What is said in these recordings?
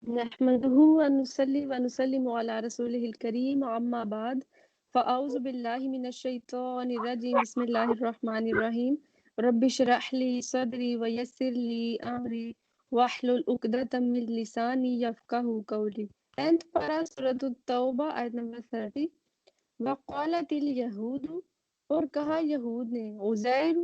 نحمده ونصلي ونسلم على رسوله الكريم أما بعد فأعوذ بالله من الشيطان الرجيم بسم الله الرحمن الرحيم رب اشرح لي صدري ويسر لي أمري واحلل عقدة من لساني يفقهوا قولي 10th para Surah At-Tawbah ayat number 30 وقالت اليهود اور کہا یہود نے عزیر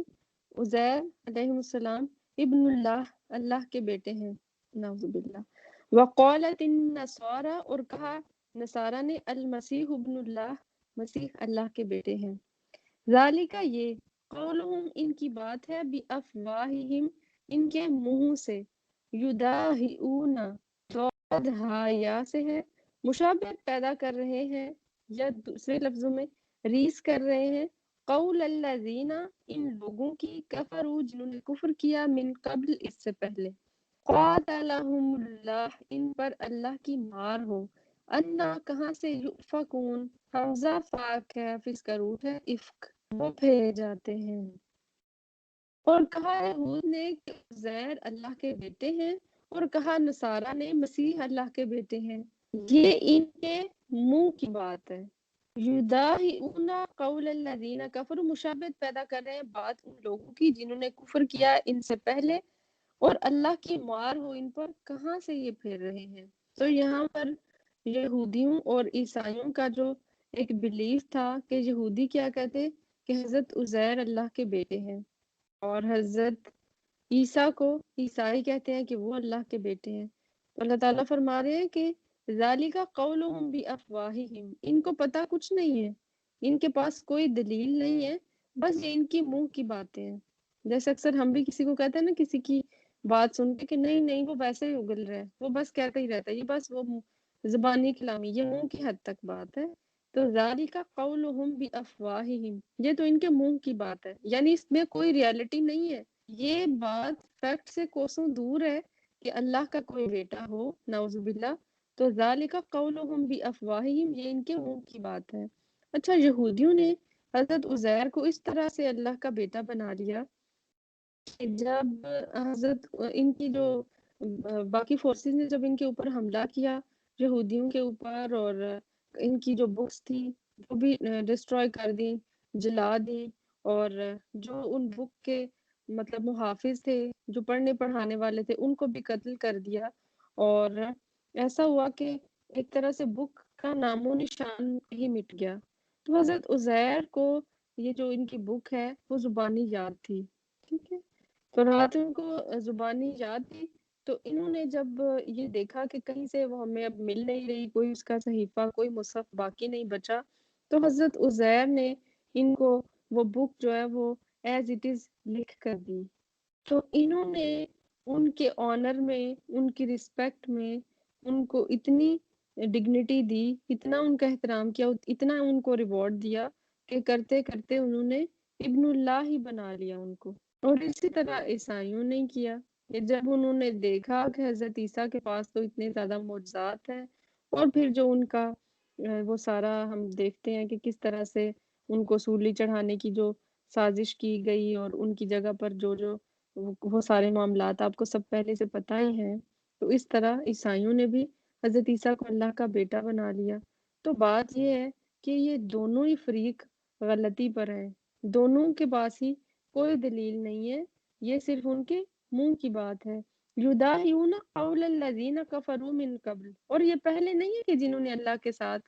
علیہ السلام ابن اللہ اللہ کے بیٹے ہیں نعوذ باللہ وقالت النصارى اور کہا نصارہ نے المسیح ابن اللہ مسیح اللہ کے بیٹے ہیں ذالک یہ قولہم ان کی بات ہے بافواہہم ان کے منہ سے یداہئون ضاد ہا یا سے ہے مشابہت پیدا کر رہے ہیں یا دوسرے لفظوں میں ریس کر رہے ہیں قول الذین ان لوگوں کی کفروا جنہوں نے کفر کیا من قبل اس سے پہلے قاتلہم اللہ ان پر اللہ کی مار ہو انا کہاں سے یؤفکون حمزہ فاک ہے پھر اس کا روٹ ہے افک وہ پھیرے جاتے ہیں اور کہا یہود نے کہ عزیر اللہ کے بیٹے ہیں اور کہا نصارہ نے مسیح اللہ کے بیٹے ہیں یہ ان کے منہ کی بات ہے یداہئون قول الذین کفروا مشابہت پیدا کر رہے ہیں بات ان لوگوں کی جنہوں نے کفر کیا ان سے پہلے اور اللہ کی مار ہو ان پر کہاں سے یہ پھیر رہے ہیں تو یہاں پر یہودیوں اور عیسائیوں کا جو ایک بلیف تھا کہ یہودی کیا کہتے کہ حضرت عزیر اللہ کے بیٹے ہیں اور حضرت عیسیٰ کو عیسائی کہتے ہیں کہ وہ اللہ کے بیٹے ہیں تو اللہ تعالیٰ فرما رہے ہیں کہ ذالک قولہم بافواہہم ان کو پتہ کچھ نہیں ہے ان کے پاس کوئی دلیل نہیں ہے بس یہ ان کی منہ کی باتیں ہیں جیسے اکثر ہم بھی کسی کو کہتے ہیں نا کسی کی بات سن کے کہ نہیں وہ ویسے ہی اگل رہا ہے وہ بس کہتا ہی رہتا ہے یہ بس وہ زبانی کلامی یہ منہ کی حد تک بات ہے تو ذالک قولہم بافواہہم یہ تو ان کے منہ کی بات ہے یعنی اس میں کوئی ریالٹی نہیں ہے یہ بات فیکٹ سے کوسوں دور ہے کہ اللہ کا کوئی بیٹا ہو نعوذ باللہ تو ذالک قولہم بافواہہم یہ ان کے منہ کی بات ہے اچھا یہودیوں نے حضرت عزیر کو اس طرح سے اللہ کا بیٹا بنا لیا کہ جب حضرت ان کی جو باقی فورسز نے جب ان کے اوپر حملہ کیا یہودیوں کے اوپر اور ان کی جو بکس تھی وہ بھی ڈسٹروائے کر دی جلا دی اور جو ان بک کے مطلب محافظ تھے جو پڑھنے پڑھانے والے تھے ان کو بھی قتل کر دیا اور ایسا ہوا کہ ایک طرح سے بک کا نام و نشان ہی مٹ گیا تو حضرت عزیر کو یہ جو ان کی بک ہے وہ زبانی یاد تھی ٹھیک ہے تو رات ان کو زبانی یاد تھی تو انہوں نے جب یہ دیکھا کہ کہیں سے وہ ہمیں اب مل نہیں رہی کوئی اس کا صحیفہ کوئی مصحف باقی نہیں بچا تو حضرت عزیر نے ان کو وہ بک جو ہے وہ ایز اٹ از لکھ کر دی تو انہوں نے ان کے آنر میں ان کی رسپیکٹ میں ان کو اتنی ڈگنیٹی دی اتنا ان کا احترام کیا اتنا ان کو ریوارڈ دیا کہ کرتے کرتے انہوں نے ابن اللہ ہی بنا لیا ان کو اور اسی طرح عیسائیوں نے کیا کہ جب انہوں نے دیکھا کہ حضرت عیسیٰ کے پاس تو اتنے زیادہ معجزات ہیں اور پھر جو ان کا وہ سارا ہم دیکھتے ہیں کہ کس طرح سے ان کو سولی چڑھانے کی جو سازش کی گئی اور ان کی جگہ پر جو وہ سارے معاملات آپ کو سب پہلے سے پتہ ہی ہیں تو اس طرح عیسائیوں نے بھی حضرت عیسیٰ کو اللہ کا بیٹا بنا لیا تو بات یہ ہے کہ یہ دونوں ہی فریق غلطی پر ہیں دونوں کے پاس ہی کوئی دلیل نہیں ہے یہ صرف ان کے منہ کی بات ہے یداہیون قول الذین کفروا من قبل اور یہ پہلے نہیں ہے کہ جنہوں نے اللہ کے ساتھ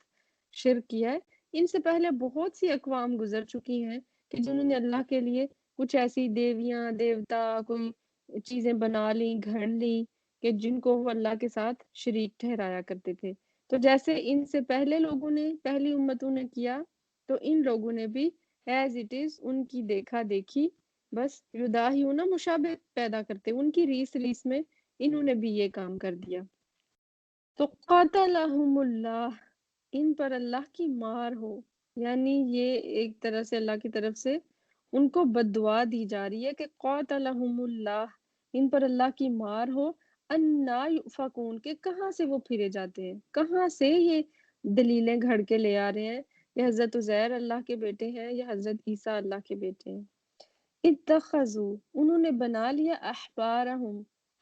شرک کیا ہے ان سے پہلے بہت سی اقوام گزر چکی ہیں کہ جنہوں نے اللہ کے لیے کچھ ایسی دیویاں دیوتا کوئی چیزیں بنا لی گھڑ لی کہ جن کو وہ اللہ کے ساتھ شریک ٹھہرایا کرتے تھے تو جیسے ان سے پہلے لوگوں نے پہلی امتوں نے کیا تو ان لوگوں نے بھی ایز اٹ از ان کی دیکھا دیکھی بس یداہیون مشابہت پیدا کرتے ان کی ریس میں انہوں نے بھی یہ کام کر دیا تو قاتلہم اللہ ان پر اللہ کی مار ہو یعنی یہ ایک طرح سے اللہ کی طرف سے ان کو بددعا دی جا رہی ہے کہ قاتلہم اللہ ان پر اللہ کی مار ہو انا یؤفکون کہ کہاں سے وہ پھرے جاتے ہیں کہاں سے یہ دلیلیں گھڑ کے لے آ رہے ہیں یہ حضرت عزیر اللہ کے بیٹے ہیں یا حضرت عیسیٰ اللہ کے بیٹے ہیں اتخذوا انہوں نے بنا لیا احبارہم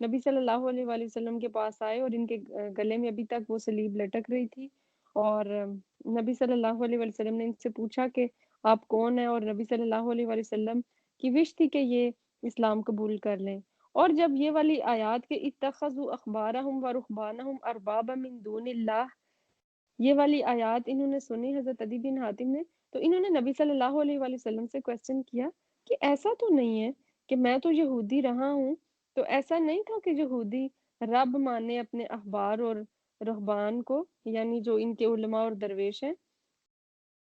نبی صلی اللہ علیہ وآلہ وسلم کے پاس آئے اور ان کے گلے میں ابھی تک وہ صلیب لٹک رہی تھی، اور نبی صلی اللہ علیہ وآلہ وسلم نے ان سے پوچھا کہ آپ کون ہیں، اور نبی صلی اللہ علیہ وآلہ وسلم کی وش تھی کہ یہ اسلام قبول کر لیں۔ اور جب یہ والی آیات کے اتخذوا اخبارہم و رہبانہم اربابا من دون اللہ، یہ والی آیات انہوں نے سنی حضرت عدی بن حاتم نے، تو انہوں نے نبی صلی اللہ علیہ وآلہ وسلم سے کویسچن کیا کہ ایسا تو نہیں ہے کہ میں تو یہودی رہا ہوں، تو ایسا نہیں تھا کہ یہودی رب مانے اپنے احبار اور رہبان کو، یعنی جو ان کے علماء اور درویش ہیں۔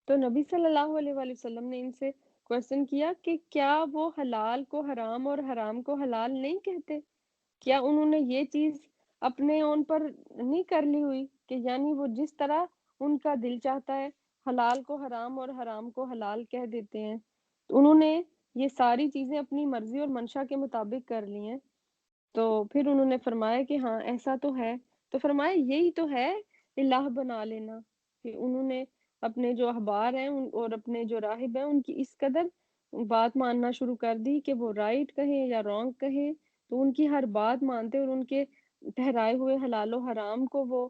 تو نبی صلی اللہ علیہ وآلہ وسلم نے ان سے کویسچن کیا کہ کیا وہ حلال کو حرام اور حرام کو حلال نہیں کہتے؟ کیا انہوں نے یہ چیز اپنے اون پر نہیں کر لی ہوئی کہ یعنی وہ جس طرح ان کا دل چاہتا ہے حلال کو حرام اور حرام کو حلال کہہ دیتے ہیں، تو انہوں نے یہ ساری چیزیں اپنی مرضی اور منشا کے مطابق کر لی ہیں۔ تو پھر انہوں نے فرمایا کہ ہاں ایسا تو ہے، تو فرمایا یہی تو ہے الہ بنا لینا، کہ انہوں نے اپنے جو احبار ہیں اور اپنے جو راہب ہیں ان کی اس قدر بات ماننا شروع کر دی کہ وہ رائٹ کہیں یا رانگ کہیں تو ان کی ہر بات مانتے اور ان کے ٹھہرائے ہوئے حلال و حرام کو وہ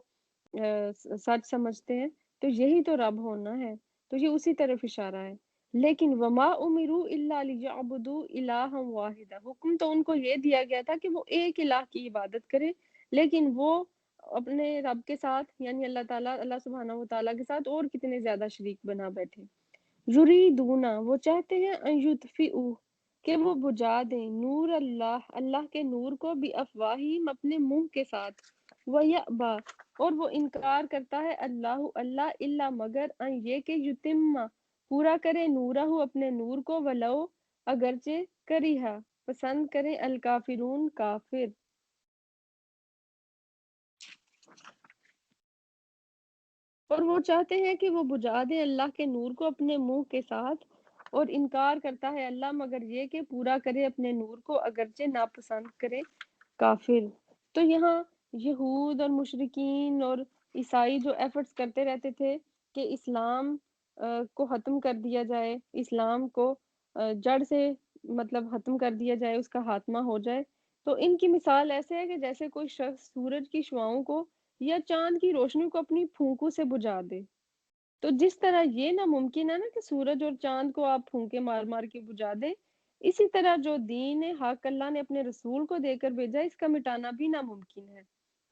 سچ سمجھتے ہیں، تو یہی تو رب ہونا ہے، تو یہ اسی طرف اشارہ ہے۔ لیکن وما امروا الا لیعبدوا الہا واحدا، حکم تو ان کو یہ دیا گیا تھا کہ وہ ایک الہ کی عبادت کرے، لیکن وہ اپنے رب کے ساتھ یعنی اللہ تعالیٰ اللہ سبحانہ و تعالیٰ کے ساتھ اور کتنے زیادہ شریک بنا بیٹھے۔ یریدونا، وہ چاہتے ہیں ان یطفئوا، کہ وہ بجھا دیں نور اللہ، اللہ کے نور کو بھی افواہیم، اپنے منہ کے ساتھ، ویأبا، اور وہ انکار کرتا ہے اللہ اللہ الا مگر ان یہ کہ یتم، پورا کرے نورہ اپنے نور کو، ولو اگرچہ کریہا، پسند کریں الکافرون کافر۔ اور وہ چاہتے ہیں کہ وہ بجھا دیں اللہ کے نور کو اپنے منہ کے ساتھ، اور انکار کرتا ہے اللہ مگر یہ کہ پورا کرے اپنے نور کو اگرچہ ناپسند کرے کافر۔ تو یہاں یہود اور مشرکین اور عیسائی جو ایفرٹس کرتے رہتے تھے کہ اسلام کو ختم کر دیا جائے، اسلام کو جڑ سے مطلب ختم کر دیا جائے، اس کا خاتمہ ہو جائے، تو ان کی مثال ایسے ہے کہ جیسے کوئی شخص سورج کی شعاؤں کو یا چاند کی روشنی کو اپنی پھونکوں سے بجھا دے۔ تو جس طرح یہ ناممکن ہے نا کہ سورج اور چاند کو آپ پھونکے مار مار کے بجھا دیں، اسی طرح جو دین حق اللہ نے اپنے رسول کو دے کر بھیجا اس کا مٹانا بھی ناممکن ہے۔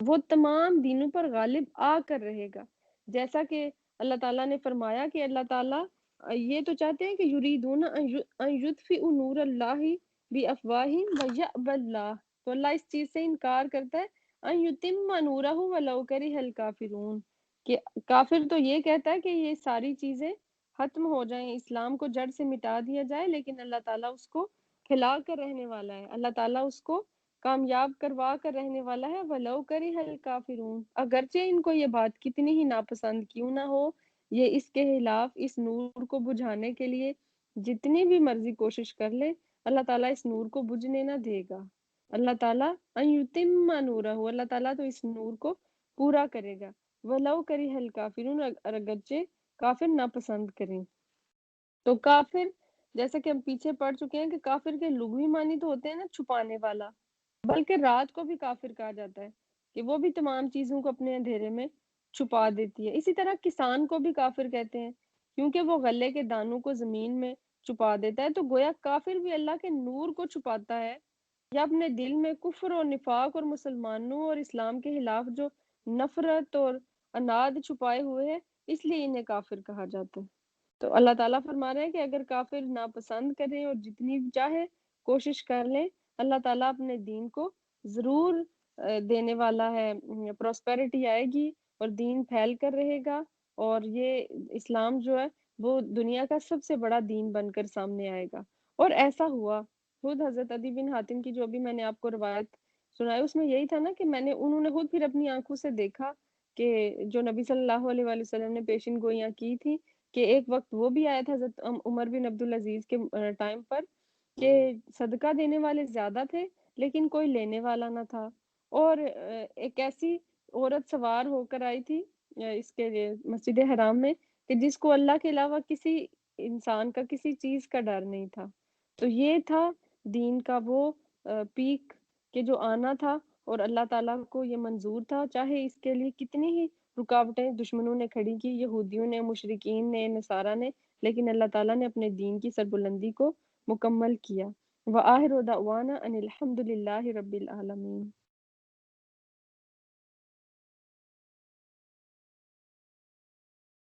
وہ تمام دینوں پر غالب آ کر رہے گا، جیسا کہ اللہ تعالیٰ نے فرمایا کہ اللہ تعالیٰ یہ تو چاہتے ہیں کہ یریدون ان یطفئوا نور اللہ بافواہہم ویأبی اللہ، تو اللہ اس چیز سے انکار کرتا ہے ان یتم نورہ ولو کرہ الکافرون، کہ کافر تو یہ کہتا ہے کہ یہ ساری چیزیں ختم ہو جائیں، اسلام کو جڑ سے مٹا دیا جائے، لیکن اللہ تعالیٰ اس کو کھلا کر رہنے والا ہے، اللہ تعالیٰ اس کو کامیاب کروا کر رہنے والا ہے، وَلَوْ كَرِهَ الْكَافِرُونَ، اگرچہ ان کو یہ بات کتنی ہی ناپسند کیوں نہ ہو، یہ اس کے خلاف اس نور کو بجھانے کے لیے جتنی بھی مرضی کوشش کر لے، اللہ تعالیٰ اس نور کو بجھنے نہ دے گا۔ اللہ تعالیٰ ان یتم نورہ، اللہ تعالیٰ تو اس نور کو پورا کرے گا، وَلَوْ كَرِهَ الْكَافِرُونَ، اور اگرچہ کافر ناپسند کریں۔ تو کافر جیسا کہ ہم پیچھے پڑھ چکے ہیں کہ کافر کے لغوی معنی تو ہوتے ہیں نا چھپانے والا، بلکہ رات کو بھی کافر کہا جاتا ہے کہ وہ بھی تمام چیزوں کو اپنے اندھیرے میں چھپا دیتی ہے۔ اسی طرح کسان کو بھی کافر کہتے ہیں کیونکہ وہ غلے کے دانوں کو زمین میں چھپا دیتا ہے، تو گویا کافر بھی اللہ کے نور کو چھپاتا ہے، یا اپنے دل میں کفر اور نفاق اور مسلمانوں اور اسلام کے خلاف جو نفرت اور اناد چھپائے ہوئے ہے، اس لیے انہیں کافر کہا جاتا ہے۔ تو اللہ تعالیٰ فرما رہے ہیں کہ اگر کافر ناپسند کریں اور جتنی چاہے کوشش کر لیں، اللہ تعالیٰ اپنے دین کو ضرور دینے والا ہے، پراسپیرٹی آئے گی اور دین پھیل کر رہے گا، اور یہ اسلام جو ہے وہ دنیا کا سب سے بڑا دین بن کر سامنے آئے گا۔ اور ایسا ہوا، خود حضرت عدی بن حاتم کی جو بھی میں نے آپ کو روایت سنائی اس میں یہی تھا نا کہ انہوں نے خود پھر اپنی آنکھوں سے دیکھا کہ جو نبی صلی اللہ علیہ وآلہ وسلم نے پیشن گوئیاں کی تھی، کہ ایک وقت وہ بھی آیا تھا حضرت عمر بن عبدالعزیز کے ٹائم پر کہ صدقہ دینے والے زیادہ تھے لیکن کوئی لینے والا نہ تھا، اور ایک ایسی عورت سوار ہو کر آئی تھی اس کے مسجد حرام میں کہ جس کو اللہ کے علاوہ کسی انسان کا کسی چیز کا ڈر نہیں تھا۔ تو یہ تھا دین کا وہ پیک کہ جو آنا تھا اور اللہ تعالیٰ کو یہ منظور تھا، چاہے اس کے لیے کتنی ہی رکاوٹیں دشمنوں نے کھڑی کی، یہودیوں نے، مشرکین نے، نصارہ نے، لیکن اللہ تعالیٰ نے اپنے دین کی سربلندی کو مکمل کیا۔ وآخر دعوانا ان الحمد للہ رب العالمین۔